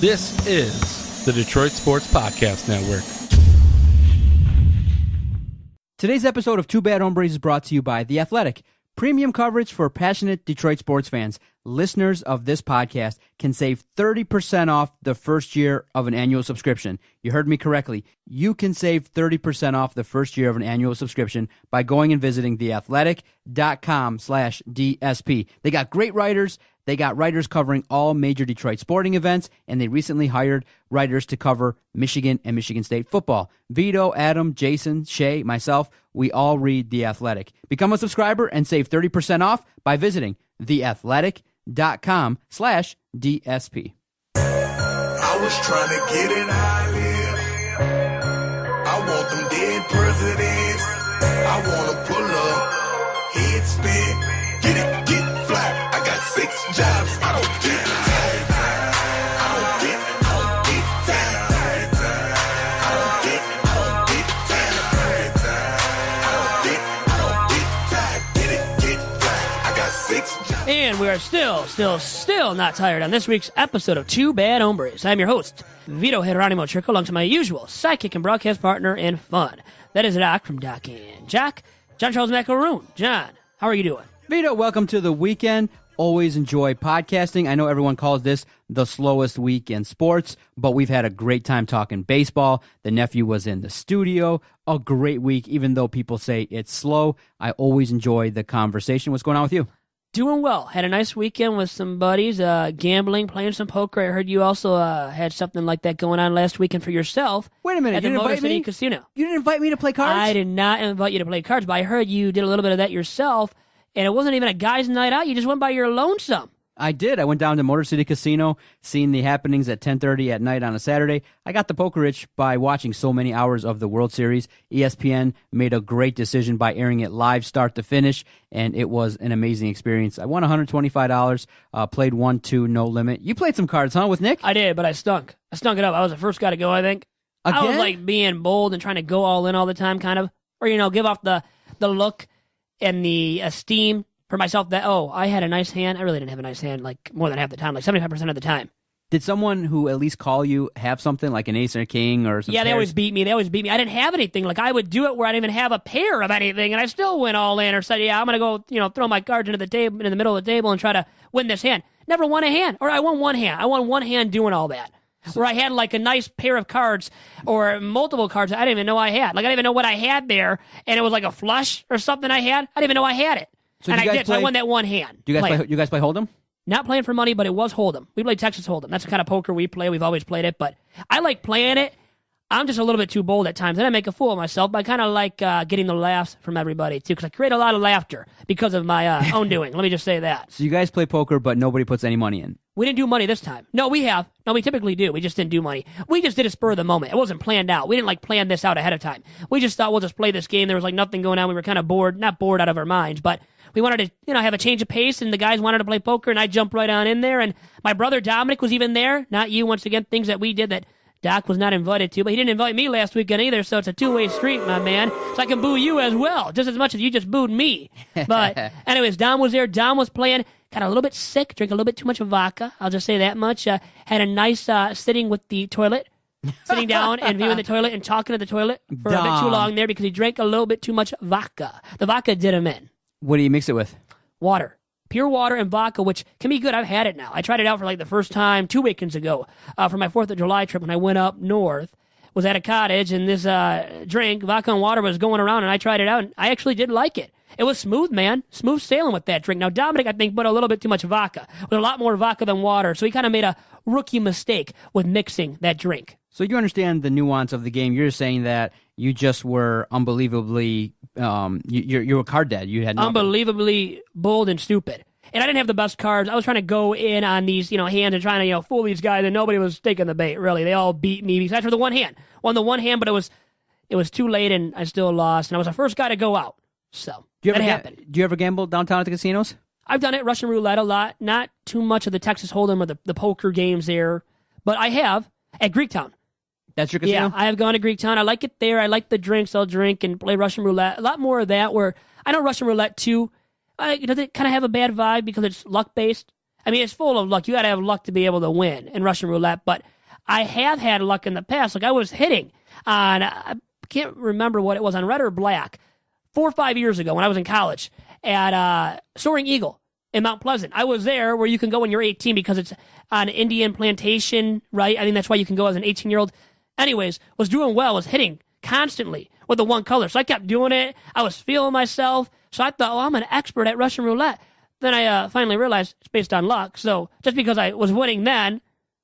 This is the Detroit Sports Podcast Network. Today's episode of Two Bad Hombres is brought to you by The Athletic. Premium coverage for passionate Detroit sports fans. Listeners of this podcast can save 30% off the first year of an annual subscription. You heard me correctly. You can save 30% off the first year of an annual subscription by going and visiting theathletic.com/DSP. They got great writers. They got writers covering all major Detroit sporting events, and they recently hired writers to cover Michigan and Michigan State football. Vito, Adam, Jason, Shay, myself, we all read The Athletic. Become a subscriber and save 30% off by visiting theathletic.com/DSP. I was trying to get it how I live. I want them dead presidents. I want to pull up, head spin, get it, get fly. I got 6 jobs, I don't get tired. I don't get tired. I don't get tired. I don't get tired. Get it, get fly. I got 6 jobs. And we are still not tired on this week's episode of Two Bad Hombres. I'm your host, Vito Geronimo Trickle, alongside my usual sidekick and broadcast partner in fun. That is Doc from Doc and Jack, John Charles Macaroon. John, how are you doing? Vito, welcome to the weekend. Always enjoy podcasting. I know everyone calls this the slowest week in sports, but we've had a great time talking baseball. The nephew was in the studio. A great week, even though people say it's slow. I always enjoy the conversation. What's going on with you? Doing well. Had a nice weekend with some buddies, gambling, playing some poker. I heard you also had something like that going on last weekend for yourself. Wait a minute, at you the didn't Motor invite City me? Casino. You didn't invite me to play cards? I did not invite you to play cards, but I heard you did a little bit of that yourself, and it wasn't even a guy's night out. You just went by your lonesome. I did. I went down to Motor City Casino, seen the happenings at 10:30 at night on a Saturday. I got the poker itch by watching so many hours of the World Series. ESPN made a great decision by airing it live start to finish, and it was an amazing experience. I won $125, played 1-2, no limit. You played some cards, huh, with Nick? I did, but I stunk. I stunk it up. I was the first guy to go, I think. Again? I was like being bold and trying to go all in all the time, kind of. Or, give off the look and the esteem for myself that, I had a nice hand. I really didn't have a nice hand, like more than half the time, like 75% of the time. Did someone who at least call you have something, like an ace or a king or something? Yeah, they always beat me. I didn't have anything. Like, I would do it where I didn't even have a pair of anything, and I still went all in or said, I'm going to go, throw my cards into the table, in the middle of the table and try to win this hand. Never won a hand. Or I won one hand. I won one hand doing all that. Where I had like a nice pair of cards or multiple cards I didn't even know I had. Like, I didn't even know what I had there, and it was like a flush or something I had. I didn't even know I had it. So and I did. So I won that one hand. Do you guys play Hold'em? Not playing for money, but it was Hold'em. We played Texas Hold'em. That's the kind of poker we play. We've always played it, but I like playing it. I'm just a little bit too bold at times. Then I make a fool of myself, but I kind of like getting the laughs from everybody, too, because I create a lot of laughter because of my own doing. Let me just say that. So you guys play poker, but nobody puts any money in? We didn't do money this time. No, we have. No, we typically do. We just didn't do money. We just did a spur of the moment. It wasn't planned out. We didn't plan this out ahead of time. We just thought we'll just play this game. There was nothing going on. We were kind of bored. Not bored out of our minds, but we wanted to, have a change of pace, and the guys wanted to play poker, and I jumped right on in there, and my brother Dominic was even there. Not you, once again, things that we did that Doc was not invited to, but he didn't invite me last weekend either, so it's a two-way street, my man. So I can boo you as well, just as much as you just booed me. But anyways, Dom was there. Dom was playing. Got a little bit sick, drank a little bit too much vodka. I'll just say that much. Had a nice sitting with the toilet, sitting down and viewing the toilet and talking to the toilet for a bit too long there because he drank a little bit too much vodka. The vodka did him in. What do you mix it with? Water. Pure water and vodka, which can be good. I've had it now. I tried it out for like the first time 2 weekends ago for my 4th of July trip when I went up north. Was at a cottage, and this drink, vodka and water, was going around, and I tried it out, and I actually did like it. It was smooth, man. Smooth sailing with that drink. Now, Dominic, I think, put a little bit too much vodka. With a lot more vodka than water, so he kind of made a rookie mistake with mixing that drink. So you understand the nuance of the game. You're saying that you just were unbelievably, you were card dead. You had nothing. Unbelievably bold and stupid. And I didn't have the best cards. I was trying to go in on these, hands and trying to, fool these guys, and nobody was taking the bait, really. They all beat me besides for the one hand. Won the one hand, but it was too late, and I still lost. And I was the first guy to go out. So that happened. Do you ever gamble downtown at the casinos? I've done it, Russian roulette a lot. Not too much of the Texas Hold'em or the poker games there, but I have at Greektown. That's your casino? Yeah, I have gone to Greektown. I like it there. I like the drinks. I'll drink and play Russian roulette. A lot more of that where I know Russian roulette too. Does it kind of have a bad vibe because it's luck-based? I mean, it's full of luck. You got to have luck to be able to win in Russian roulette, but I have had luck in the past. Like I was hitting on, I can't remember what it was, on red or black, 4 or 5 years ago when I was in college at Soaring Eagle in Mount Pleasant. I was there where you can go when you're 18 because it's on Indian plantation, right? I think that's why you can go as an 18-year-old. Anyways, was doing well, was hitting constantly with the one color. So I kept doing it. I was feeling myself. So I thought, I'm an expert at Russian roulette. Then I finally realized it's based on luck. So just because I was winning then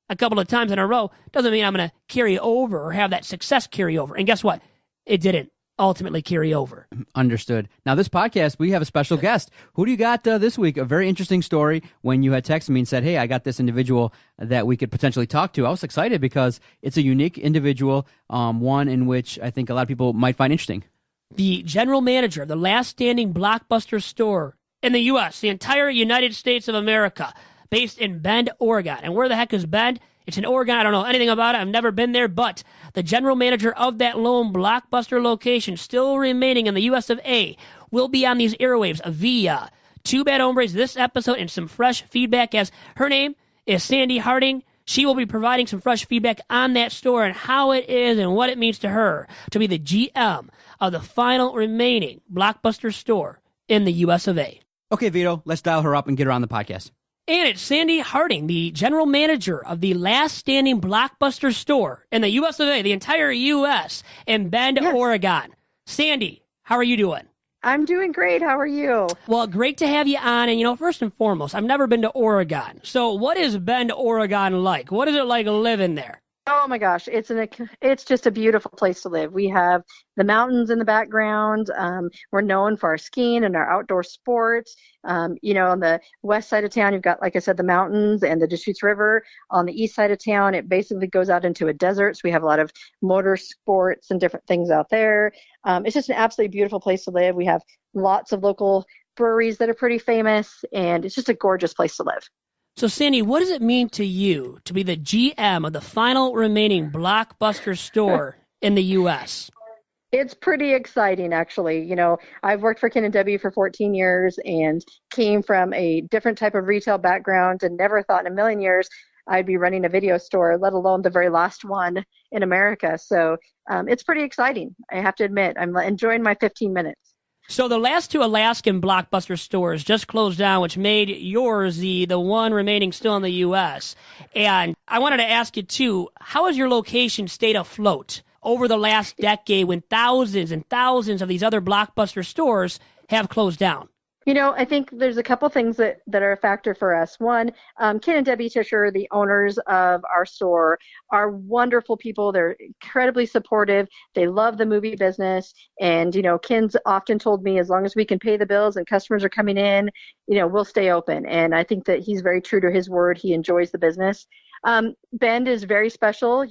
a couple of times in a row doesn't mean I'm going to carry over or have that success carry over. And guess what? It didn't ultimately carry over. Understood. Now, this podcast, we have a special guest. Who do you got this week? A very interesting story when you had texted me and said, hey, I got this individual that we could potentially talk to. I was excited because it's a unique individual, one in which I think a lot of people might find interesting. The general manager of the last standing Blockbuster store in the U.S., the entire United States of America, based in Bend, Oregon. And where the heck is Bend? It's in Oregon. I don't know anything about it. I've never been there, but the general manager of that lone Blockbuster location, still remaining in the U.S. of A., will be on these airwaves via Two Bad Hombres this episode and some fresh feedback, as her name is Sandi Harding. She will be providing some fresh feedback on that store and how it is and what it means to her to be the GM of the final remaining Blockbuster store in the U.S. of A. Okay, Vito, let's dial her up and get her on the podcast. And it's Sandi Harding, the general manager of the last standing Blockbuster store in the U.S. of A., the entire U.S., in Bend, Oregon. Sandi, how are you doing? I'm doing great. How are you? Well, great to have you on. And, first and foremost, I've never been to Oregon. So what is Bend, Oregon like? What is it like living there? Oh my gosh, it's just a beautiful place to live. We have the mountains in the background. We're known for our skiing and our outdoor sports. On the west side of town, you've got, like I said, the mountains and the Deschutes River. On the east side of town, it basically goes out into a desert. So we have a lot of motor sports and different things out there. It's just an absolutely beautiful place to live. We have lots of local breweries that are pretty famous, and it's just a gorgeous place to live. So, Sandi, what does it mean to you to be the GM of the final remaining Blockbuster store in the U.S.? It's pretty exciting, actually. I've worked for Ken & W for 14 years and came from a different type of retail background and never thought in a million years I'd be running a video store, let alone the very last one in America. So it's pretty exciting. I have to admit, I'm enjoying my 15 minutes. So the last two Alaskan Blockbuster stores just closed down, which made yours the one remaining still in the U.S. And I wanted to ask you, too, how has your location stayed afloat over the last decade when thousands and thousands of these other Blockbuster stores have closed down? I think there's a couple things that are a factor for us. One, Ken and Debbie Tischer, the owners of our store, are wonderful people. They're incredibly supportive. They love the movie business. And, Ken's often told me, as long as we can pay the bills and customers are coming in, we'll stay open. And I think that he's very true to his word. He enjoys the business. Bend is very special.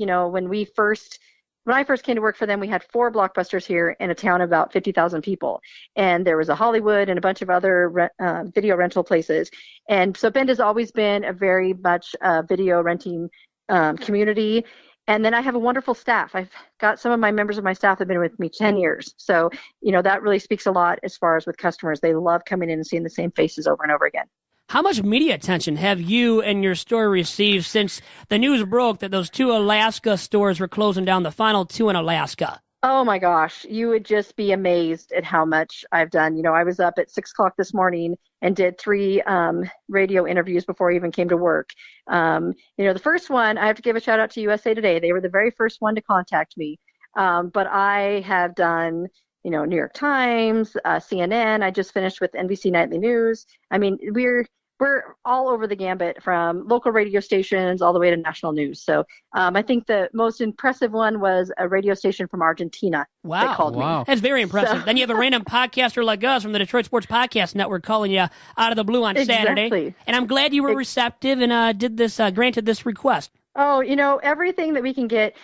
When I first came to work for them, we had 4 Blockbusters here in a town of about 50,000 people. And there was a Hollywood and a bunch of other video rental places. And so Bend has always been a very much video renting community. And then I have a wonderful staff. I've got some of my members of my staff have been with me 10 years. So, that really speaks a lot as far as with customers. They love coming in and seeing the same faces over and over again. How much media attention have you and your store received since the news broke that those 2 Alaska stores were closing down, the final 2 in Alaska? Oh my gosh, you would just be amazed at how much I've done. I was up at 6 o'clock this morning and did 3 radio interviews before I even came to work. The first one, I have to give a shout out to USA Today. They were the very first one to contact me. But I have done New York Times, CNN. I just finished with NBC Nightly News. I mean, we're all over the gambit, from local radio stations all the way to national news. So I think the most impressive one was a radio station from Argentina that called me. That's very impressive. So, then you have a random podcaster like us from the Detroit Sports Podcast Network calling you out of the blue on Saturday. And I'm glad you were receptive and granted this request. Oh, everything that we can get,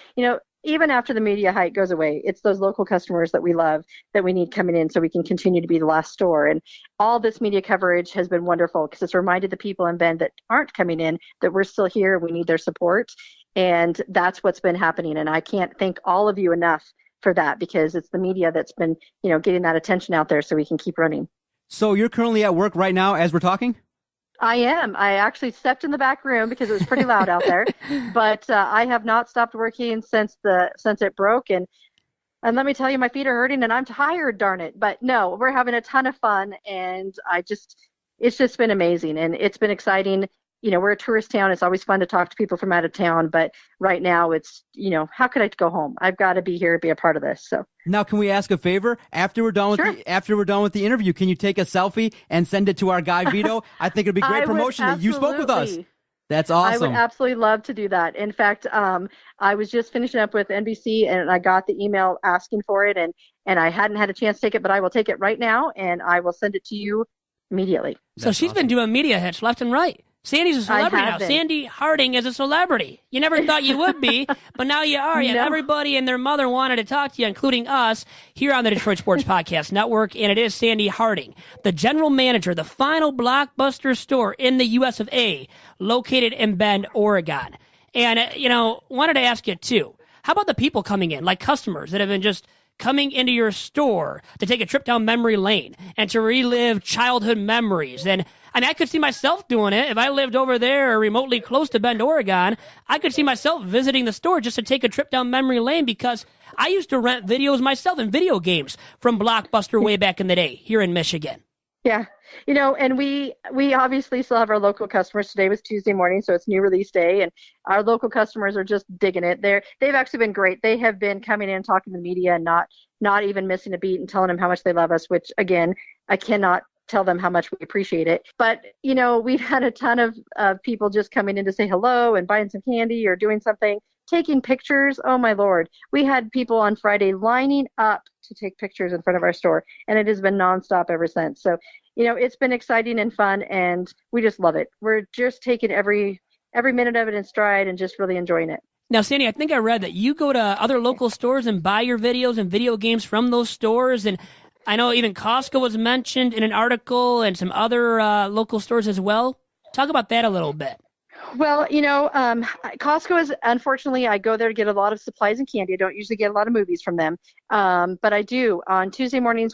even after the media hype goes away, it's those local customers that we love that we need coming in so we can continue to be the last store. And all this media coverage has been wonderful because it's reminded the people in Bend that aren't coming in that we're still here. We need their support. And that's what's been happening. And I can't thank all of you enough for that, because it's the media that's been, getting that attention out there so we can keep running. So you're currently at work right now as we're talking? I am. I actually stepped in the back room because it was pretty loud out there, but I have not stopped working since it broke. And let me tell you, my feet are hurting and I'm tired, darn it. But no, we're having a ton of fun, and it's just been amazing, and it's been exciting. We're a tourist town. It's always fun to talk to people from out of town, but right now it's, how could I go home? I've got to be here to be a part of this. So now, can we ask a favor? After we're done with the interview, can you take a selfie and send it to our guy Vito? I think it'd be great promotion that you spoke with us. That's awesome. I would absolutely love to do that. In fact, I was just finishing up with NBC, and I got the email asking for it, and I hadn't had a chance to take it, but I will take it right now, and I will send it to you immediately. So she's been doing media hits left and right. Sandi's a celebrity now. Sandi Harding is a celebrity. You never thought you would be, but now you are. And everybody and their mother wanted to talk to you, including us here on the Detroit Sports Podcast Network. And it is Sandi Harding, the general manager, the final Blockbuster store in the US of A, located in Bend, Oregon. And, wanted to ask you, too, how about the people coming in, like customers that have been just coming into your store to take a trip down memory lane and to relive childhood memories? And I could see myself doing it. If I lived over there or remotely close to Bend, Oregon, I could see myself visiting the store just to take a trip down memory lane, because I used to rent videos myself and video games from Blockbuster way back in the day here in Michigan. Yeah. And we obviously still have our local customers. Today was Tuesday morning, so it's new release day, and our local customers are just digging it. They've actually been great. They have been coming in and talking to the media and not even missing a beat and telling them how much they love us, which, again, I cannot tell them how much we appreciate it. But, we've had a ton of people just coming in to say hello and buying some candy or doing something, taking pictures. Oh, my Lord. We had people on Friday lining up to take pictures in front of our store, and it has been nonstop ever since. So, it's been exciting and fun, and we just love it. We're just taking every minute of it in stride and just really enjoying it. Now, Sandi, I think I read that you go to other local stores and buy your videos and video games from those stores, and I know even Costco was mentioned in an article and some other local stores as well. Talk about that a little bit. Well, Costco is, unfortunately, I go there to get a lot of supplies and candy. I don't usually get a lot of movies from them. But I do on Tuesday mornings,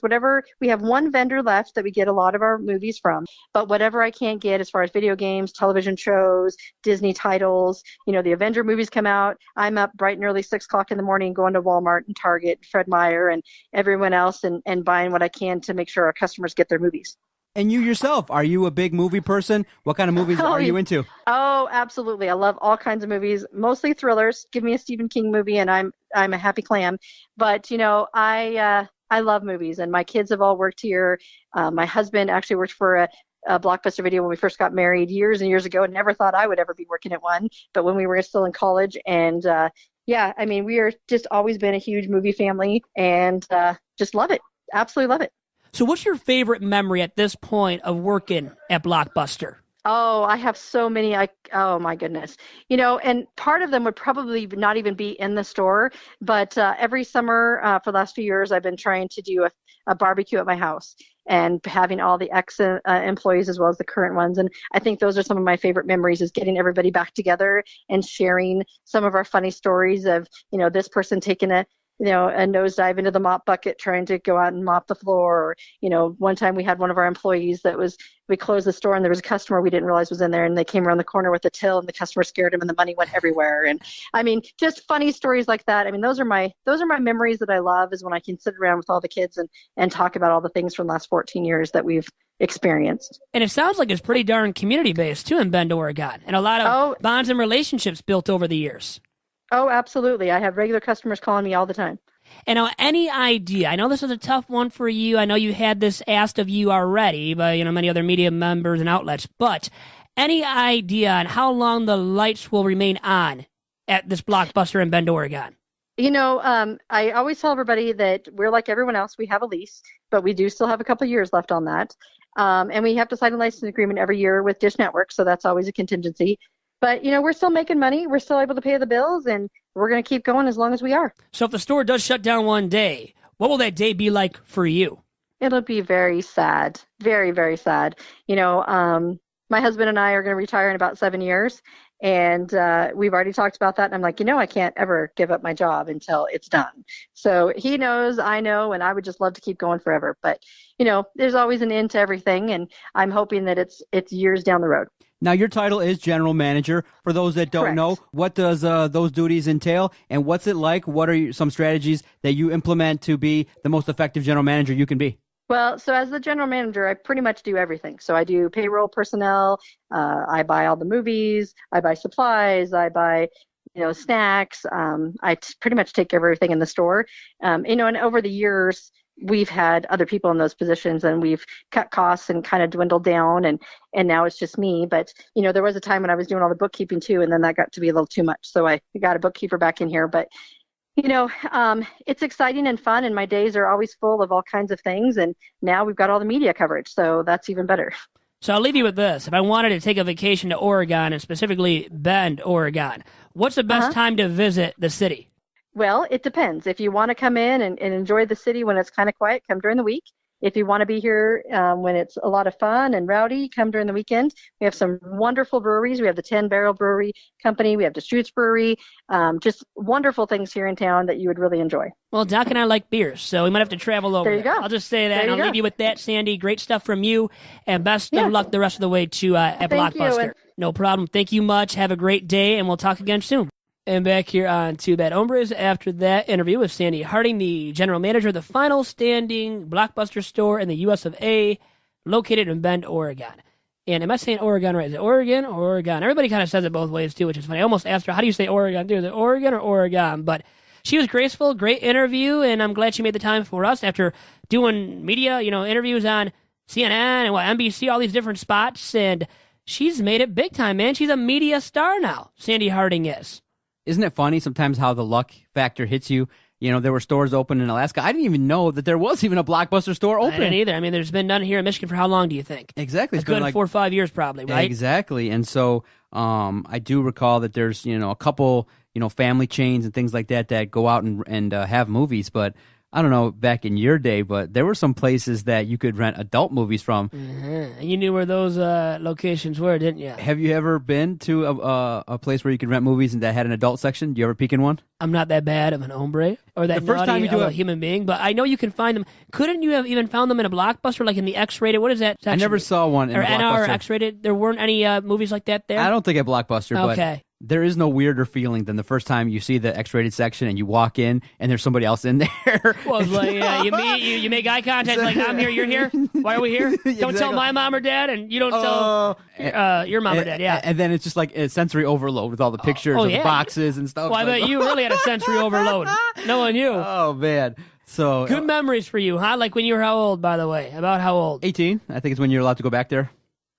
we have one vendor left that we get a lot of our movies from, but whatever I can't get as far as video games, television shows, Disney titles, the Avenger movies come out. I'm up bright and early, 6:00 in the morning, going to Walmart and Target, Fred Meyer and everyone else and buying what I can to make sure our customers get their movies. And you yourself, are you a big movie person? What kind of movies are you into? Oh, absolutely. I love all kinds of movies, mostly thrillers. Give me a Stephen King movie and I'm a happy clam. But, I love movies, and my kids have all worked here. My husband actually worked for a Blockbuster Video when we first got married years and years ago, and never thought I would ever be working at one. But when we were still in college, and we are just always been a huge movie family, and just love it. Absolutely love it. So what's your favorite memory at this point of working at Blockbuster? Oh, I have so many. Oh my goodness. And part of them would probably not even be in the store, but every summer for the last few years, I've been trying to do a barbecue at my house and having all the ex-employees as well as the current ones. And I think those are some of my favorite memories, is getting everybody back together and sharing some of our funny stories of, this person taking a nosedive into the mop bucket trying to go out and mop the floor. Or, one time we had one of our employees we closed the store and there was a customer we didn't realize was in there, and they came around the corner with a till and the customer scared him and the money went everywhere. And just funny stories like that. Those are my memories that I love, is when I can sit around with all the kids and talk about all the things from the last 14 years that we've experienced. And it sounds like it's pretty darn community-based too in Bend, Oregon, and a lot of bonds and relationships built over the years. Oh, absolutely. I have regular customers calling me all the time. And now, any idea? I know this is a tough one for you. I know you had this asked of you already by many other media members and outlets. But any idea on how long the lights will remain on at this Blockbuster in Bend, Oregon? I always tell everybody that we're like everyone else. We have a lease, but we do still have a couple of years left on that. And we have to sign a license agreement every year with Dish Network, so that's always a contingency. But, we're still making money. We're still able to pay the bills, and we're going to keep going as long as we are. So if the store does shut down one day, what will that day be like for you? It'll be very sad. Very, very sad. My husband and I are going to retire in about 7 years, And we've already talked about that. And I'm like, I can't ever give up my job until it's done. So he knows, I know, and I would just love to keep going forever. But, there's always an end to everything. And I'm hoping that it's years down the road. Now, your title is general manager. For those that don't Correct. know, what does those duties entail, and what's it like? What are some strategies that you implement to be the most effective general manager you can be? Well, so as the general manager, I pretty much do everything. So I do payroll, personnel, I buy all the movies, I buy supplies, I buy snacks. Pretty much take care of everything in the store. And over the years, we've had other people in those positions, and we've cut costs and kind of dwindled down, and now it's just me. But there was a time when I was doing all the bookkeeping too, and then that got to be a little too much, so I got a bookkeeper back in here. But it's exciting and fun, and my days are always full of all kinds of things, and now we've got all the media coverage, so that's even better. So I'll leave you with this. If I wanted to take a vacation to Oregon, and specifically Bend, Oregon, what's the best time to visit the city? Well, it depends. If you want to come in and enjoy the city when it's kind of quiet, come during the week. If you want to be here when it's a lot of fun and rowdy, come during the weekend. We have some wonderful breweries. We have the 10 Barrel Brewery Company. We have Deschutes Brewery. Just wonderful things here in town that you would really enjoy. Well, Doc and I like beers, so we might have to travel over there. You go. I'll just say that, and I'll leave you with that, Sandi. Great stuff from you, and best of luck the rest of the way to at Blockbuster. No problem. Thank you much. Have a great day, and we'll talk again soon. And back here on to Bad Hombres after that interview with Sandi Harding, the general manager of the final standing Blockbuster store in the US of A, located in Bend, Oregon. And am I saying Oregon right? Is it Oregon or Oregon? Everybody kind of says it both ways, too, which is funny. I almost asked her, how do you say Oregon, dude? Is it Oregon or Oregon? But she was graceful, great interview, and I'm glad she made the time for us after doing media, interviews on CNN and NBC, all these different spots. And she's made it big time, man. She's a media star now, Sandi Harding is. Isn't it funny sometimes how the luck factor hits you? There were stores open in Alaska. I didn't even know that there was even a Blockbuster store open. I didn't either. I mean, there's been none here in Michigan for how long, do you think? Exactly. It's been like 4 or 5 years probably, right? Exactly. And so I do recall that there's, a couple, family chains and things like that go out and have movies. But I don't know back in your day, but there were some places that you could rent adult movies from. Mm-hmm. You knew where those locations were, didn't you? Have you ever been to a place where you could rent movies and that had an adult section? Do you ever peek in one? I'm not that bad of an hombre or that naughty of a human being, but I know you can find them. Couldn't you have even found them in a Blockbuster, like in the X-rated? What is that section? I never saw one in or a Blockbuster. NR or X-rated? There weren't any movies like that there? I don't think at Blockbuster, okay. But there is no weirder feeling than the first time you see the X-rated section and you walk in and there's somebody else in there. Well, it's like you make eye contact, like I'm here, you're here. Why are we here? Don't tell my mom or dad, and you don't tell your mom or dad. Yeah, and then it's just like a sensory overload with all the pictures of the boxes and stuff. Well, I bet you really had a sensory overload. Knowing you. Oh man. So good memories for you, huh? Like when you were how old, by the way? About how old? 18. I think it's when you're allowed to go back there.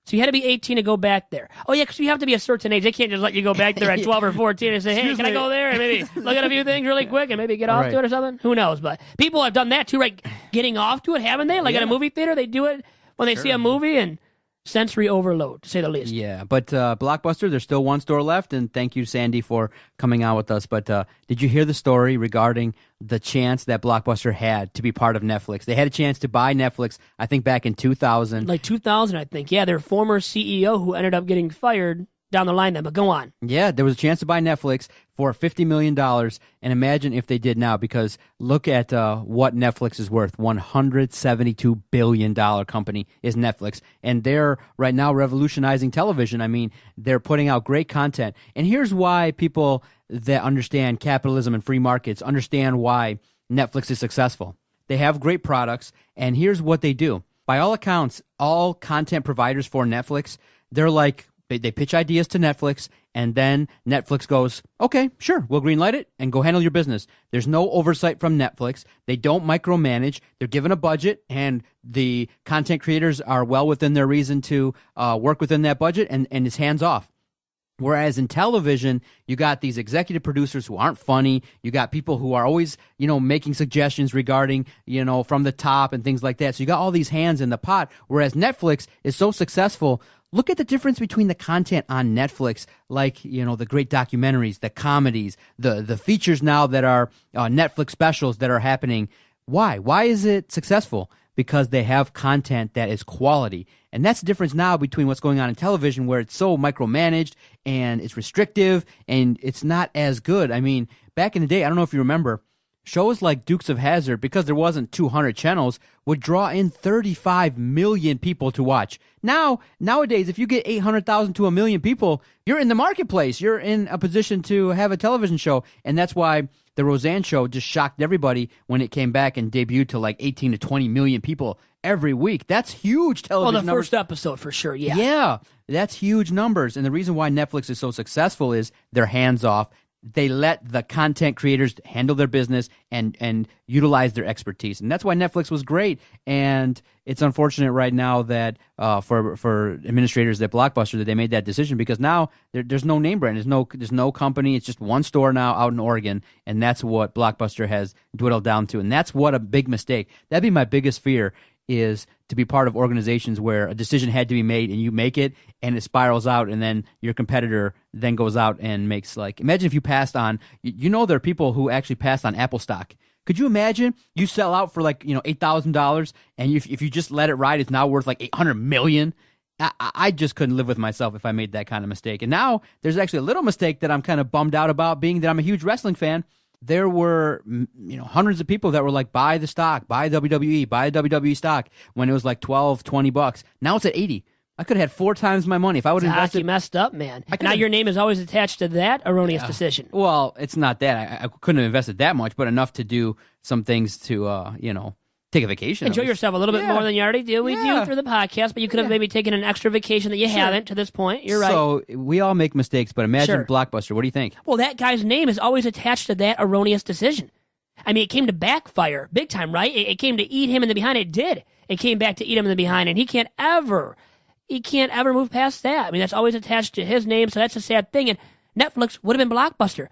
So you had to be 18 to go back there. Oh, yeah, because you have to be a certain age. They can't just let you go back there at 12 or 14 and say, hey, can I go there and maybe look at a few things really quick and maybe get off to it or something? Who knows? But people have done that too, right? Getting off to it, haven't they? Like at a movie theater, they do it when they see a movie, and sensory overload, to say the least. Yeah, but Blockbuster, there's still one store left, and thank you, Sandi, for coming on with us. But did you hear the story regarding the chance that Blockbuster had to be part of Netflix? They had a chance to buy Netflix, I think, back in 2000. Like 2000, I think. Yeah, their former CEO who ended up getting fired down the line then, but go on. Yeah, there was a chance to buy Netflix for $50 million, and imagine if they did now, because look at what Netflix is worth. $172 billion company is Netflix, and they're right now revolutionizing television. I mean, they're putting out great content, and here's why people that understand capitalism and free markets understand why Netflix is successful. They have great products, and here's what they do. By all accounts, all content providers for Netflix, they're like, they pitch ideas to Netflix, and then Netflix goes, okay, sure, we'll greenlight it and go handle your business. There's no oversight from Netflix. They don't micromanage. They're given a budget, and the content creators are well within their reason to work within that budget, and it's hands off. Whereas in television, you got these executive producers who aren't funny. You got people who are always, making suggestions regarding, from the top and things like that. So you got all these hands in the pot. Whereas Netflix is so successful. Look at the difference between the content on Netflix, like, the great documentaries, the comedies, the features now that are Netflix specials that are happening. Why? Why is it successful? because they have content that is quality. And that's the difference now between what's going on in television, where it's so micromanaged and it's restrictive and it's not as good. I mean, back in the day, I don't know if you remember, shows like Dukes of Hazzard, because there wasn't 200 channels, would draw in 35 million people to watch. Nowadays, if you get 800,000 to 1 million people, you're in the marketplace. You're in a position to have a television show. And that's why the Roseanne show just shocked everybody when it came back and debuted to like 18 to 20 million people every week. That's huge television Well, the numbers. first episode for sure, yeah. Yeah, that's huge numbers. And the reason why Netflix is so successful is they're hands off. They let the content creators handle their business and utilize their expertise. And that's why Netflix was great. And it's unfortunate right now that for administrators at Blockbuster that they made that decision, because now there's no name brand. There's no company. It's just one store now out in Oregon. And that's what Blockbuster has dwindled down to. And that's what a big mistake. That'd be my biggest fear, is to be part of organizations where a decision had to be made and you make it and it spirals out, and then your competitor then goes out and makes, like, imagine if you passed on, there are people who actually passed on Apple stock. Could you imagine you sell out for like, $8,000, and if you just let it ride, it's now worth like $800 million? I just couldn't live with myself if I made that kind of mistake. And now there's actually a little mistake that I'm kind of bummed out about, being that I'm a huge wrestling fan. There were, hundreds of people that were like, buy the stock, buy WWE, buy WWE stock, when it was like $12, $20. Now it's at 80. I could have had 4 times my money if I would have invested. You messed up, man. Now your name is always attached to that erroneous decision. Well, it's not that. I couldn't have invested that much, but enough to do some things to, take a vacation. Enjoy yourself a little bit more than you already do. We do through the podcast, but you could have maybe taken an extra vacation that you haven't to this point. You're right. So we all make mistakes, but imagine Blockbuster. What do you think? Well, that guy's name is always attached to that erroneous decision. I mean, it came to backfire big time, right? It came to eat him in the behind. It did. It came back to eat him in the behind, and he can't ever move past that. I mean, that's always attached to his name, so that's a sad thing. And Netflix would have been Blockbuster.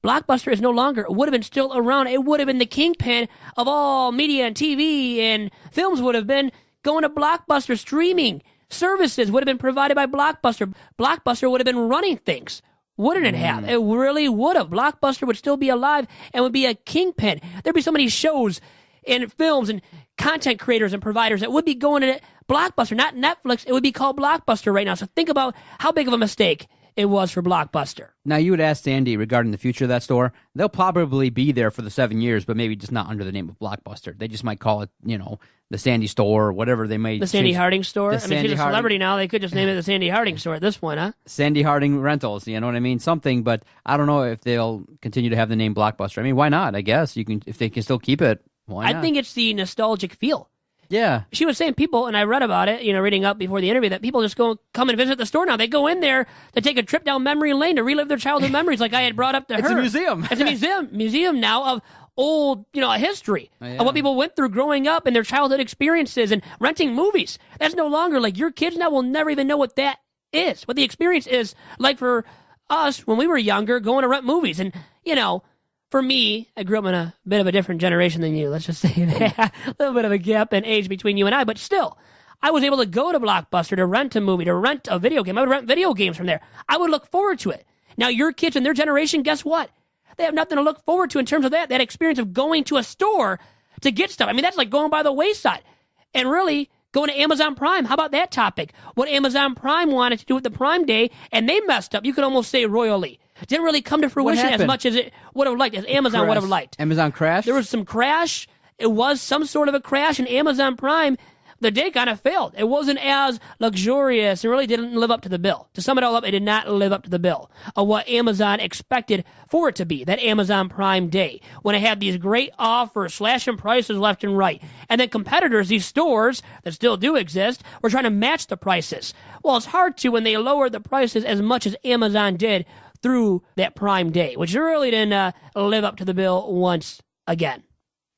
Blockbuster is no longer. It would have been still around. It would have been the kingpin of all media and TV and films would have been going to Blockbuster. Streaming services would have been provided by Blockbuster. Blockbuster would have been running things. Wouldn't it have? It really would have. Blockbuster would still be alive and would be a kingpin. There'd be so many shows and films and content creators and providers that would be going to Blockbuster, not Netflix. It would be called Blockbuster right now. So think about how big of a mistake it was for Blockbuster. Now, you would ask Sandy regarding the future of that store. They'll probably be there for the 7 years, but maybe just not under the name of Blockbuster. They just might call it, the Sandy store or whatever they may. The Sandy Harding store? She's a celebrity now. They could just name it the Sandy Harding store at this point, huh? Sandy Harding Rentals, you know what I mean? Something, but I don't know if they'll continue to have the name Blockbuster. I mean, why not? I guess if they can still keep it, why not? I think it's the nostalgic feel. Yeah. She was saying people, and I read about it, reading up before the interview, that people just come and visit the store now. They go in there to take a trip down memory lane to relive their childhood memories, like I had brought up to her. It's a museum. It's a museum now of old, history of what people went through growing up and their childhood experiences and renting movies. That's no longer like your kids now will never even know what that is, what the experience is like for us when we were younger going to rent movies. And, for me, I grew up in a bit of a different generation than you. Let's just say that. A little bit of a gap in age between you and I, but still, I was able to go to Blockbuster to rent a movie, to rent a video game. I would rent video games from there. I would look forward to it. Now, your kids and their generation, guess what? They have nothing to look forward to in terms of that experience of going to a store to get stuff. I mean, that's like going by the wayside. And really, going to Amazon Prime. How about that topic? What Amazon Prime wanted to do with the Prime Day, and they messed up. You could almost say royally. Didn't really come to fruition as much as it would have liked, as Amazon would have liked. Amazon crashed? There was some crash. It was some sort of a crash, and Amazon Prime, the day kind of failed. It wasn't as luxurious. It really didn't live up to the bill. To sum it all up, it did not live up to the bill of what Amazon expected for it to be, that Amazon Prime Day, when it had these great offers, slashing prices left and right. And then competitors, these stores that still do exist, were trying to match the prices. Well, it's hard to when they lowered the prices as much as Amazon did through that Prime Day, which really didn't live up to the bill once again.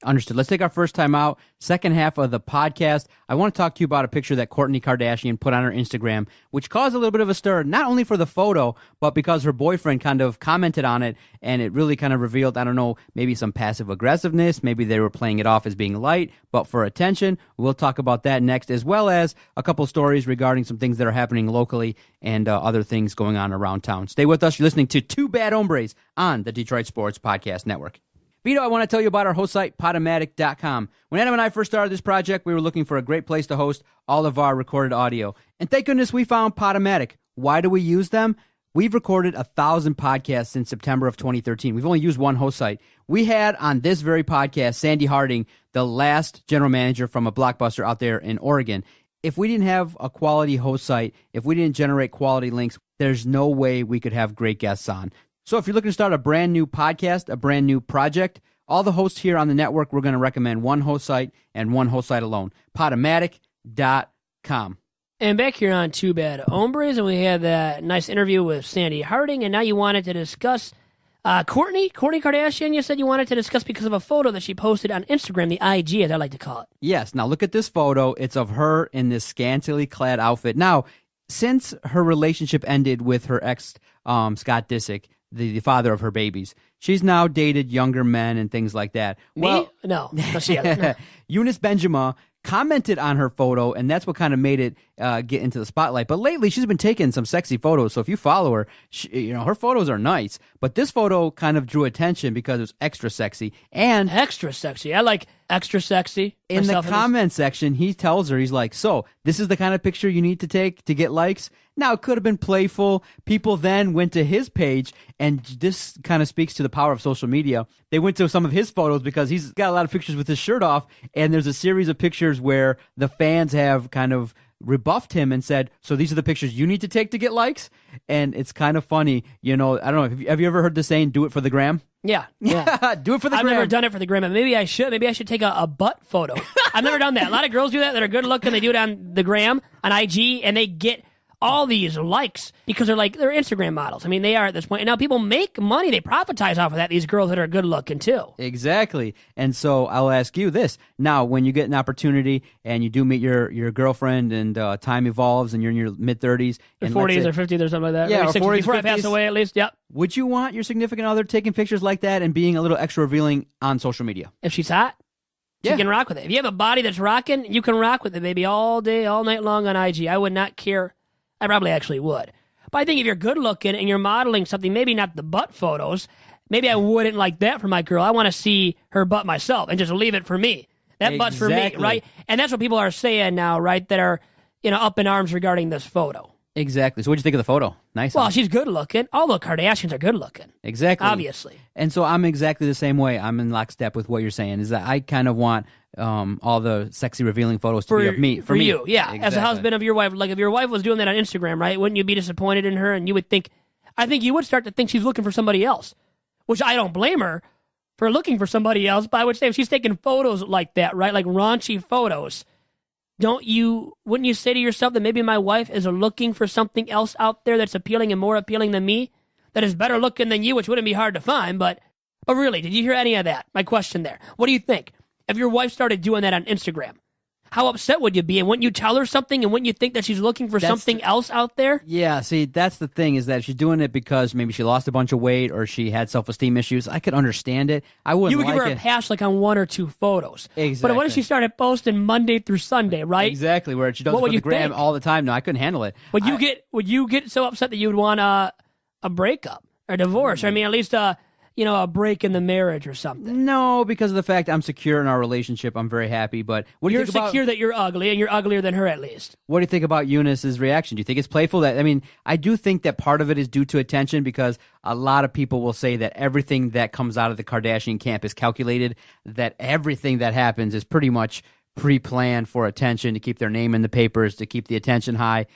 Understood. Let's take our first time out. Second half of the podcast, I want to talk to you about a picture that Kourtney Kardashian put on her Instagram, which caused a little bit of a stir, not only for the photo, but because her boyfriend kind of commented on it, and it really kind of revealed, I don't know, maybe some passive aggressiveness. Maybe they were playing it off as being light, but for attention. We'll talk about that next, as well as a couple stories regarding some things that are happening locally and other things going on around town. Stay with us. You're listening to Two Bad Hombres on the Detroit Sports Podcast Network. Vito, I want to tell you about our host site, Podomatic.com. When Adam and I first started this project, we were looking for a great place to host all of our recorded audio. And thank goodness we found Podomatic. Why do we use them? We've recorded 1,000 podcasts since September of 2013. We've only used one host site. We had on this very podcast, Sandi Harding, the last general manager from a Blockbuster out there in Oregon. If we didn't have a quality host site, if we didn't generate quality links, there's no way we could have great guests on. So if you're looking to start a brand new podcast, a brand new project, all the hosts here on the network, we're going to recommend one host site and one host site alone, Podomatic.com. And back here on Two Bad Hombres, and we had that nice interview with Sandi Harding, and now you wanted to discuss Kourtney Kardashian. You said you wanted to discuss because of a photo that she posted on Instagram, the IG, as I like to call it. Yes. Now look at this photo. It's of her in this scantily clad outfit. Now, since her relationship ended with her ex, Scott Disick, the father of her babies, she's now dated younger men and things like that. Me? No, she hasn't. Eunice Benjamin commented on her photo, and that's what kind of made it get into the spotlight. But lately, she's been taking some sexy photos. So if you follow her, her photos are nice. But this photo kind of drew attention because it was extra sexy. And extra sexy. I like extra sexy. In the comment section, he tells her, he's like, so this is the kind of picture you need to take to get likes? Now, it could have been playful. People then went to his page, and this kind of speaks to the power of social media. They went to some of his photos because he's got a lot of pictures with his shirt off, and there's a series of pictures where the fans have kind of rebuffed him and said, so these are the pictures you need to take to get likes? And it's kind of funny. I don't know, have you ever heard the saying, do it for the gram? Yeah. Do it for the gram. I've never done it for the gram, but maybe I should. Maybe I should take a butt photo. I've never done that. A lot of girls do that are good looking. They do it on the gram, on IG, and they get all these likes because they're Instagram models. I mean, they are at this point. And now people make money. They profitize off of that, these girls that are good looking too. Exactly. And so I'll ask you this. Now, when you get an opportunity and you do meet your girlfriend and time evolves and you're in your mid-30s. Or 40s or 50s or something like that. Yeah, or 60s, before 50s, I pass away at least. Yep. Would you want your significant other taking pictures like that and being a little extra revealing on social media? If she's hot? You can rock with it. If you have a body that's rocking, you can rock with it, baby, all day, all night long on IG. I would not care. I probably actually would. But I think if you're good looking and you're modeling something, maybe not the butt photos, maybe I wouldn't like that for my girl. I want to see her butt myself and just leave it for me. That butt's for me, right? And that's what people are saying now, right, that are up in arms regarding this photo. Exactly. So what'd you think of the photo? Nice. Well, she's good looking. All the Kardashians are good looking. Exactly. Obviously. And so I'm exactly the same way. I'm in lockstep with what you're saying, is that I kind of want all the sexy revealing photos to be of me. For me. you, yeah. Exactly. As a husband of your wife, like if your wife was doing that on Instagram, right, wouldn't you be disappointed in her? And you would think, I think you would start to think she's looking for somebody else, which I don't blame her for looking for somebody else. But I would say if she's taking photos like that, right, like raunchy photos, wouldn't you say to yourself that maybe my wife is looking for something else out there that's appealing and more appealing than me, that is better looking than you, which wouldn't be hard to find, but really, did you hear any of that? My question there. What do you think? If your wife started doing that on Instagram, how upset would you be? And wouldn't you tell her something? And wouldn't you think that she's looking for something else out there? Yeah, see, that's the thing, is that she's doing it because maybe she lost a bunch of weight or she had self-esteem issues. I could understand it. I wouldn't. You would give her a pass like on one or two photos. Exactly. But what if she started posting Monday through Sunday, right? Exactly, where she does it for the gram all the time. No, I couldn't handle it. Would you get so upset that you would want a breakup or divorce? Or, I mean, at least a break in the marriage or something. No, because of the fact I'm secure in our relationship. I'm very happy. But what do you think about... You're secure that you're ugly, and you're uglier than her at least. What do you think about Eunice's reaction? Do you think it's playful? I do think that part of it is due to attention, because a lot of people will say that everything that comes out of the Kardashian camp is calculated, that everything that happens is pretty much pre-planned for attention, to keep their name in the papers, to keep the attention high.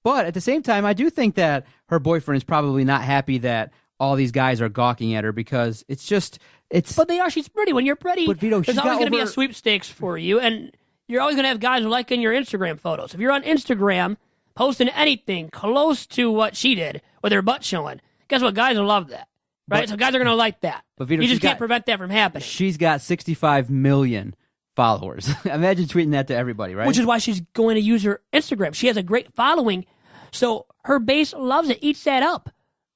But at the same time, I do think that her boyfriend is probably not happy that all these guys are gawking at her, because But they are. She's pretty. When you're pretty, but Vito, there's always going to be a sweepstakes for you, and you're always going to have guys liking your Instagram photos. If you're on Instagram posting anything close to what she did with her butt showing, guess what? Guys will love that, right? So guys are going to like that. But Vito, you just can't prevent that from happening. She's got 65 million followers. Imagine tweeting that to everybody, right? Which is why she's going to use her Instagram. She has a great following, so her base loves it, eats that up.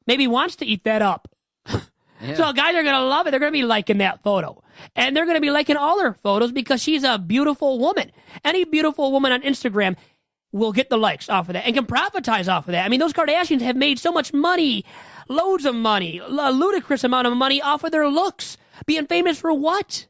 Maybe wants to eat that up. Yeah. So guys are going to love it. They're going to be liking that photo. And they're going to be liking all her photos because she's a beautiful woman. Any beautiful woman on Instagram will get the likes off of that and can profitize off of that. I mean, those Kardashians have made so much money, loads of money, a ludicrous amount of money off of their looks Being famous for what?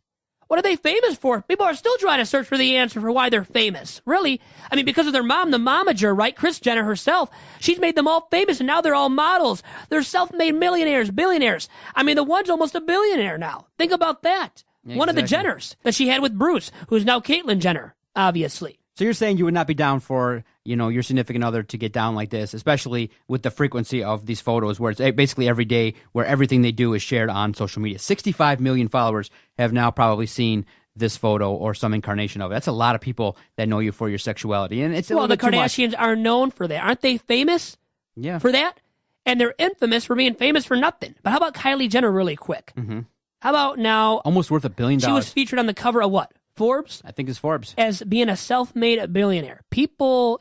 What are they famous for? People are still trying to search for the answer for why they're famous. Really? I mean, because of their mom, the momager, right? Kris Jenner herself. She's made them all famous, and now they're all models. They're self-made millionaires, billionaires. I mean, the one's almost a billionaire now. Think about that. Yeah, one of the exactly. Jenners that she had with Bruce, who's now Caitlyn Jenner, obviously. So you're saying you would not be down for, your significant other to get down like this, especially with the frequency of these photos where it's basically every day where everything they do is shared on social media. 65 million followers have now probably seen this photo or some incarnation of it. That's a lot of people that know you for your sexuality. And it's a Well, the little bit too much. Kardashians are known for that. Aren't they famous Yeah. for that? And they're infamous for being famous for nothing. But how about Kylie Jenner really quick? Mm-hmm. How about now? Almost worth $1 billion. She was featured on the cover of what? Forbes? I think it's Forbes. As being a self-made billionaire. People,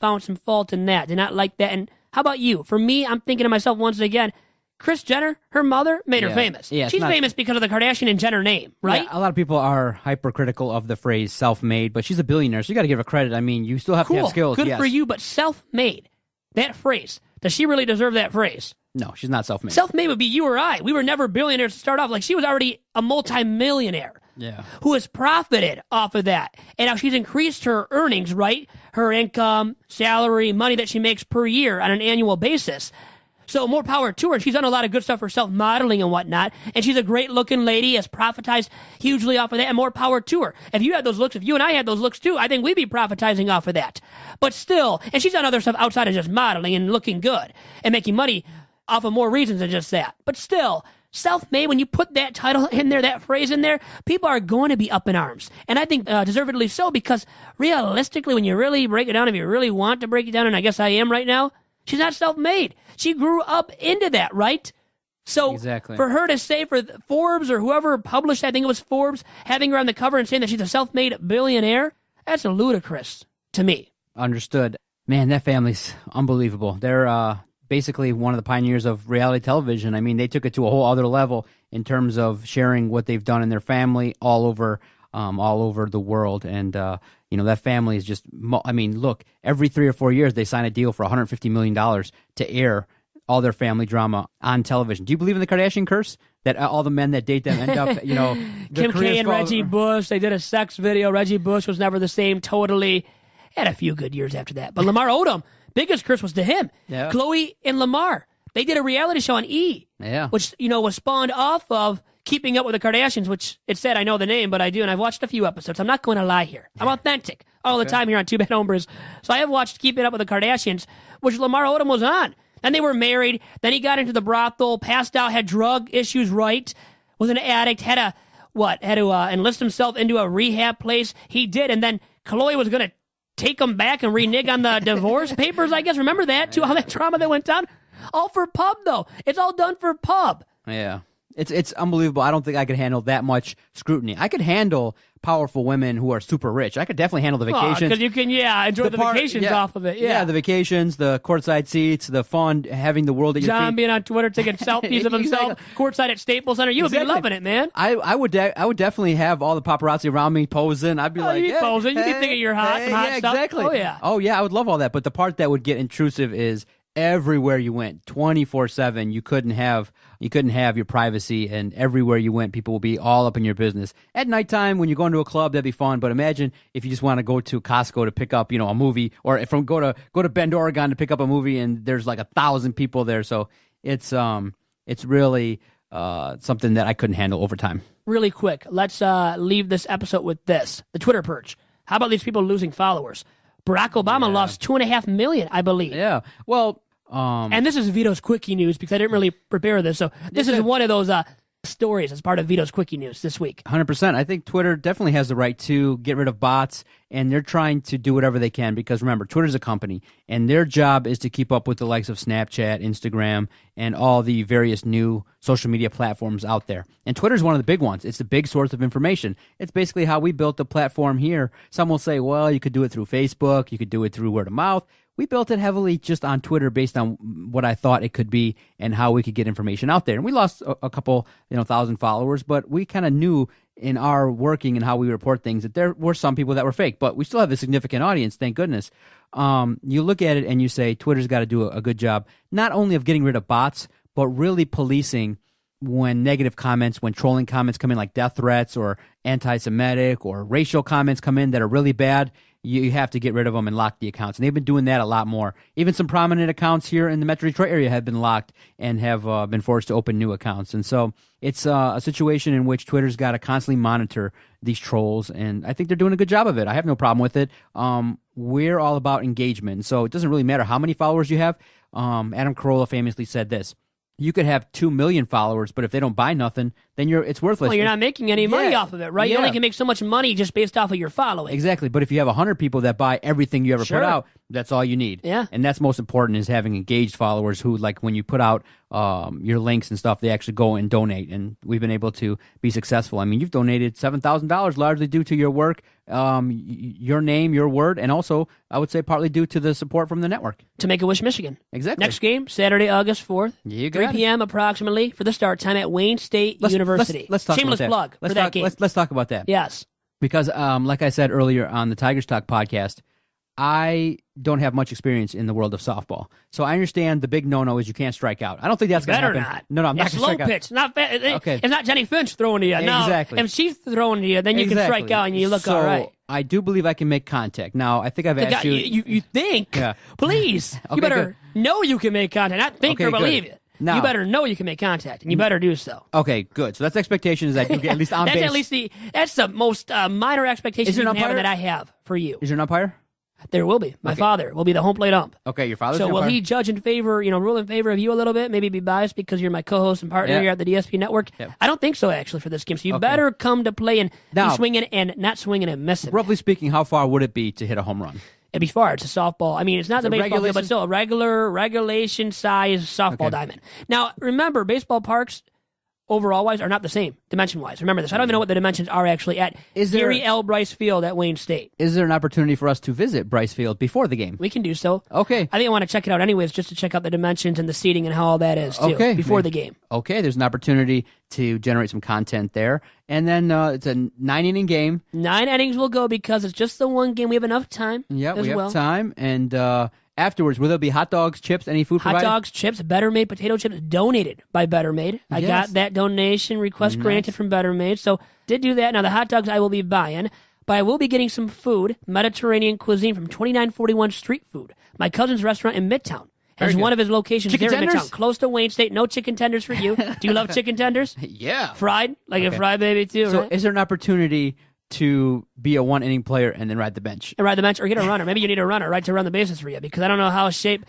found some fault in that. Did not like that. And how about you? For me, I'm thinking to myself once again, Kris Jenner, her mother, made her famous. Yeah, it's She's not- famous because of the Kardashian and Jenner name, right? Yeah, a lot of people are hypercritical of the phrase self-made, but she's a billionaire, so you got to give her credit. I mean, you still have to Cool. have skills. Good yes. for you, but self-made. That phrase. Does she really deserve that phrase? No, she's not self-made. Self-made would be you or I. We were never billionaires to start off. Like, she was already a multimillionaire. Yeah. Who has profited off of that. And now she's increased her earnings, right? Her income, salary, money that she makes per year on an annual basis. So more power to her. She's done a lot of good stuff for self-modeling and whatnot. And she's a great-looking lady, has profitized hugely off of that, and more power to her. If you had those looks, if you and I had those looks too, I think we'd be profitizing off of that. But still, and she's done other stuff outside of just modeling and looking good and making money off of more reasons than just that. But still, self-made, when you put that title in there, that phrase in there, people are going to be up in arms. And I think deservedly so, because realistically, when you really break it down, if you really want to break it down, and I guess I am right now, she's not self-made. She grew up into that, right? So Exactly. for her to say, for Forbes or whoever published, I think it was Forbes, having her on the cover and saying that she's a self-made billionaire, that's ludicrous to me. Understood. Man, that family's unbelievable. They're basically one of the pioneers of reality television. I mean, they took it to a whole other level in terms of sharing what they've done in their family all over the world. And, that family is just, look, every 3 or 4 years, they sign a deal for $150 million to air all their family drama on television. Do you believe in the Kardashian curse? That all the men that date them end up, Kim K and Reggie Bush, they did a sex video. Reggie Bush was never the same totally. Had a few good years after that. But Lamar Odom, biggest curse was to him. Yeah. Chloe and Lamar, they did a reality show on E! Yeah. Which, was spawned off of Keeping Up with the Kardashians, which it said, I know the name, but I do, and I've watched a few episodes. I'm not going to lie here. I'm authentic all the time here on Two Bad Hombres. So I have watched Keeping Up with the Kardashians, which Lamar Odom was on. Then they were married. Then he got into the brothel, passed out, had drug issues, right? Was an addict, had to enlist himself into a rehab place. He did, and then Chloe was going to take him back and renege on the divorce papers, I guess. Remember that, too, all that drama that went down? All for pub, though. It's all done for pub. Yeah. It's unbelievable. I don't think I could handle that much scrutiny. I could handle powerful women who are super rich. I could definitely handle the vacations. Because you can, enjoy the vacations off of it. Yeah. The vacations, the courtside seats, the fun, having the world at your John feet. being on Twitter taking selfies of himself courtside at Staples Center. You would be loving it, man. I would definitely have all the paparazzi around me posing. I'd be like, you'd be posing. You'd be thinking you're hot, some hot yeah, stuff. exactly. Oh, yeah. Oh, yeah, I would love all that. But the part that would get intrusive is everywhere you went, 24/7, you couldn't have your privacy, and everywhere you went, people will be all up in your business. At nighttime, when you go into a club, that'd be fun. But imagine if you just want to go to Costco to pick up, a movie, or go to Bend, Oregon to pick up a movie, and there's like 1,000 people there. So it's really something that I couldn't handle over time. Really quick, let's leave this episode with this: the Twitter purge. How about these people losing followers? Barack Obama lost 2.5 million, I believe. Yeah. Well, and this is Vito's Quickie News because I didn't really prepare this. So this is one of those stories as part of Vito's Quickie News this week. 100%. I think Twitter definitely has the right to get rid of bots, and they're trying to do whatever they can because, remember, Twitter's a company, and their job is to keep up with the likes of Snapchat, Instagram, and all the various new social media platforms out there. And Twitter's one of the big ones. It's a big source of information. It's basically how we built the platform here. Some will say, well, you could do it through Facebook, you could do it through word of mouth. We built it heavily just on Twitter based on what I thought it could be and how we could get information out there. And we lost a couple, 1,000 followers, but we kind of knew in our working and how we report things that there were some people that were fake, but we still have a significant audience, thank goodness. You look at it and you say Twitter's got to do a good job, not only of getting rid of bots, but really policing when negative comments, when trolling comments come in like death threats or anti-Semitic or racial comments come in that are really bad, you have to get rid of them and lock the accounts. And they've been doing that a lot more. Even some prominent accounts here in the Metro Detroit area have been locked and have been forced to open new accounts. And so it's a situation in which Twitter's got to constantly monitor these trolls, and I think they're doing a good job of it. I have no problem with it. We're all about engagement, so it doesn't really matter how many followers you have. Adam Carolla famously said this: you could have 2 million followers, but if they don't buy nothing, then it's worthless. Well, you're not making any money off of it, right? You Yeah. only can make so much money just based off of your following. Exactly. But if you have 100 people that buy everything you ever Sure. put out, that's all you need. Yeah. And that's most important, is having engaged followers who, like, when you put out your links and stuff, they actually go and donate. And we've been able to be successful. I mean, you've donated $7,000 largely due to your work, your name, your word, and also, I would say, partly due to the support from the network. To Make-A-Wish, Michigan. Exactly. Next game, Saturday, August 4th, You 3 got it. p.m. approximately for the start time at Wayne State University. Let's talk Shameless about that. plug for that game. Let's talk about that. Yes. Because, like I said earlier on the Tigers Talk podcast, I don't have much experience in the world of softball. So I understand the big no-no is you can't strike out. I don't think that's going to Better happen. not. No, I'm not It's going to slow strike out. pitch. Not Okay. It's not Jenny Finch throwing to you. No. Exactly. If she's throwing to you, then you can strike out and you look so all right. I do believe I can make contact. Now, I think I've asked you. You think? Yeah. Please. Okay, You better know you can make contact. Not think Okay, or good. believe it. Now- You better know you can make contact, and you better do so. Okay, good. So that's expectation is I do get at least on That's base. at least that's the most minor expectation Is there you an can have umpire? that I have for you. Is there an umpire? There will be. My father will be the home plate ump. Okay, your father's So the will umpire? he judge in favor, rule in favor of you a little bit? Maybe be biased because you're my co-host and partner Yeah. here at the DSP network? Yeah. I don't think so, actually, for this game. So you Okay. better come to play and Now- be swinging and not swinging and missing. Roughly speaking, how far would it be to hit a home run? It'd be far. It's a softball. I mean, it's not the a baseball field, regulation- but still a regulation size softball Okay. diamond. Now, remember, baseball parks overall-wise are not the same, dimension-wise. Remember this. I don't even know what the dimensions are actually at Is there- Gary L. Bryce Field at Wayne State. Is there an opportunity for us to visit Bryce Field before the game? We can do so. Okay. I think I want to check it out anyways, just to check out the dimensions and the seating and how all that is, too, Okay. before the game. Okay, there's an opportunity to generate some content there. And then it's a 9-inning game. 9 innings will go because it's just the one game. We have enough time Yeah, as we well. have time. And afterwards, will there be hot dogs, chips, any food Hot provided? dogs, chips, Better Made potato chips donated by Better Made. I Yes. got that donation request granted from Better Made, so did do that. Now the hot dogs I will be buying, but I will be getting some food, Mediterranean cuisine from 2941 Street Food, my cousin's restaurant in Midtown. Has Very good. one of his locations Chicken there in tenders? Midtown, close to Wayne State. No chicken tenders for you. Do you love chicken tenders? Yeah. Fried, like a Okay. fried baby too, So right? is there an opportunity to be a 1-inning player and then ride the bench? And ride the bench or get a runner. Maybe you need a runner, right, to run the bases for you because I don't know how in shape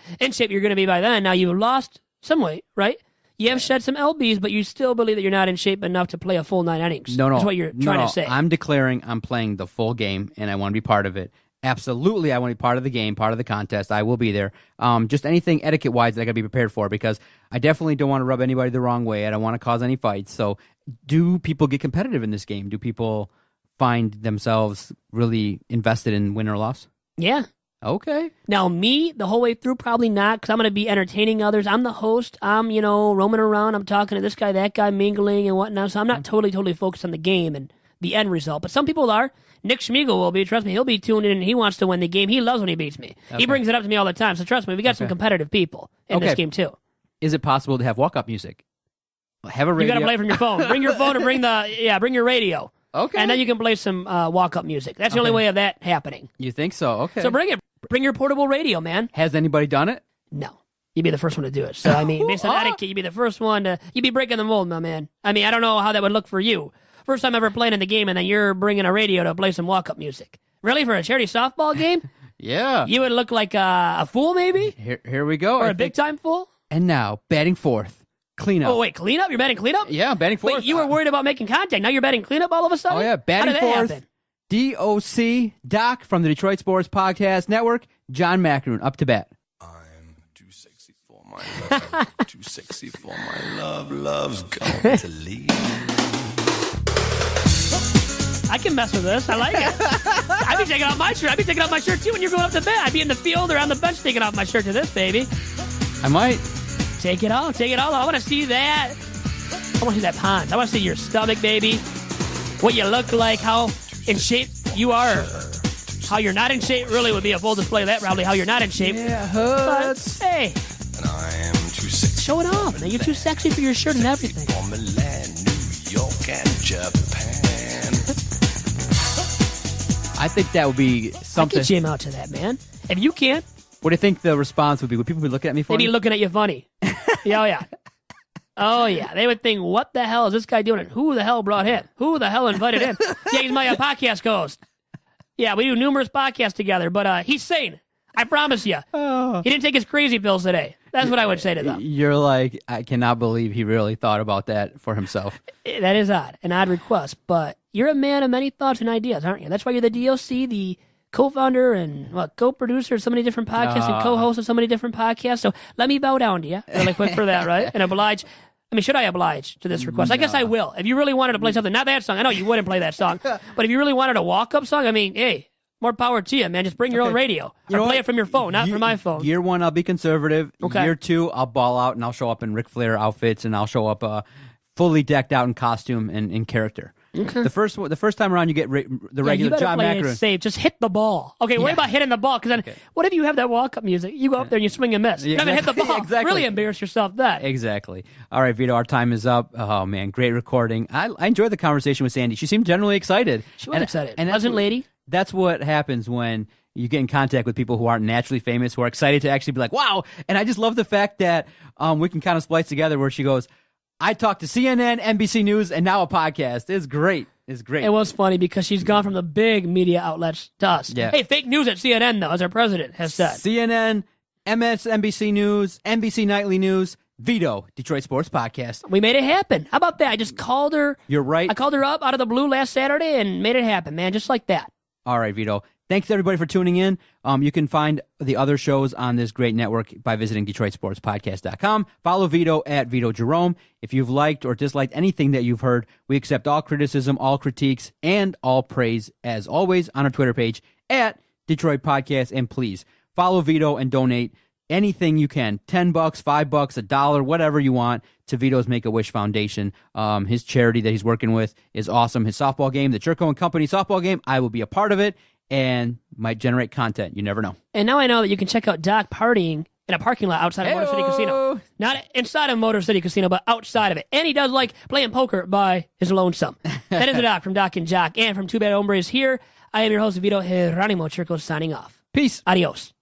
you're going to be by then. Now you've lost some weight, right? You have shed some lbs, but you still believe that you're not in shape enough to play a full 9 innings. No. That's what you're trying No. to say. I'm declaring I'm playing the full game, and I want to be part of it. Absolutely, I want to be part of the game, part of the contest. I will be there. Just anything etiquette-wise that I got to be prepared for, because I definitely don't want to rub anybody the wrong way. I don't want to cause any fights. So do people get competitive in this game? Do people find themselves really invested in win or loss? Yeah. Okay. Now, me, the whole way through, probably not, because I'm going to be entertaining others. I'm the host. I'm, roaming around. I'm talking to this guy, that guy, mingling and whatnot. So I'm not totally focused on the game and the end result. But some people are. Nick Schmiegel will be. Trust me, he'll be tuned in, and he wants to win the game. He loves when he beats me. He brings it up to me all the time. So trust me, we got some competitive people in this game, too. Is it possible to have walk-up music? Have a radio. You got to play from your phone. Bring your phone and bring your radio. Okay. And then you can play some walk-up music. That's the only way of that happening. You think so? Okay. So bring it. Bring your portable radio, man. Has anybody done it? No. You'd be the first one to do it. So, I mean, based on etiquette, you'd be the first one to... You'd be breaking the mold, my man. I mean, I don't know how that would look for you. First time ever playing in the game, and then you're bringing a radio to play some walk-up music. Really? For a charity softball game? Yeah. You would look like a fool, maybe? Here we go. Or I a think- big-time fool? And now, batting fourth. Cleanup. Oh, wait, cleanup? You're batting cleanup? Yeah, I'm batting fourth. Wait, you were worried about making contact. Now you're batting cleanup all of a sudden? Oh, yeah, How batting did that fourth. happen? DOC, Doc from the Detroit Sports Podcast Network, John Macaroon, up to bat. I'm too sexy for my love, too sexy for my love. Love's going to leave. I can mess with this. I like it. I'd be taking off my shirt. I'd be taking off my shirt, too, when you're going up to bat. I'd be in the field or on the bench taking off my shirt to this, baby. I might. Take it off. Take it all off. I want to see that. I want to see that pond. I want to see your stomach, baby. What you look like, how in shape you are. How you're not in shape really would be a full display of that, probably, how you're not in shape. Yeah, But, hurts. hey, And I am too sexy show it off, man. You're too sexy for your shirt and everything. On Milan, New York, and Japan. I think that would be I something. could jam out to that, man. If you can't, What do you think the response would be? Would people be looking at me they'd funny? be looking at you funny. Yeah, oh, yeah. Oh, yeah. They would think, what the hell is this guy doing? And who the hell brought him? Who the hell invited him? Yeah, he's my podcast host. Yeah, we do numerous podcasts together, but he's sane. I promise you. He didn't take his crazy pills today. That's what I would say to them. You're like, I cannot believe he really thought about that for himself. That is odd, an odd request, but you're a man of many thoughts and ideas, aren't you? That's why you're the DOC, the co-founder and co-producer of so many different podcasts and co-host of so many different podcasts. So let me bow down to you really quick for that, right? And oblige. I mean, should I oblige to this request? I guess I will. If you really wanted to play something, not that song. I know you wouldn't play that song, but if you really wanted a walk-up song, I mean, hey, more power to you, man. Just bring your own radio or play it from your phone, not from my phone. Year 1, I'll be conservative. Okay. Year 2, I'll ball out and I'll show up in Ric Flair outfits and I'll show up fully decked out in costume and in character. Okay. The first time around, you get the regular you better John play Macaron. it safe. Just hit the ball. Okay, worry about hitting the ball, because then what if you have that walk-up music? You go up there and you swing and miss. You're not going to hit the ball. Exactly. Really embarrass yourself then. Exactly. All right, Vito, our time is up. Oh, man, great recording. I enjoyed the conversation with Sandy. She seemed generally excited. She was excited. And Pleasant lady. That's what happens when you get in contact with people who aren't naturally famous, who are excited to actually be like, wow. And I just love the fact that we can kind of splice together where she goes, I talked to CNN, NBC News, and now a podcast. It's great. It's great. It was funny because she's gone from the big media outlets to us. Yeah. Hey, fake news at CNN, though, as our president has said. CNN, MSNBC News, NBC Nightly News, Vito, Detroit Sports Podcast. We made it happen. How about that? I just called her. You're right. I called her up out of the blue last Saturday and made it happen, man, just like that. All right, Vito. Thanks, everybody, for tuning in. You can find the other shows on this great network by visiting DetroitSportsPodcast.com. Follow Vito at Vito Jerome. If you've liked or disliked anything that you've heard, we accept all criticism, all critiques, and all praise, as always, on our Twitter page at Detroit Podcast. And please follow Vito and donate anything you can, $10, $5, $1, whatever you want, to Vito's Make-A-Wish Foundation. His charity that he's working with is awesome. His softball game, the Churko and Company softball game, I will be a part of it and might generate content. You never know. And now I know that you can check out Doc partying in a parking lot outside of Motor City Casino. Not inside of Motor City Casino, but outside of it. And he does like playing poker by his lonesome. That is a Doc from Doc and Jock and from Two Bad Hombres here. I am your host, Vito Geronimo Churko, signing off. Peace. Adios.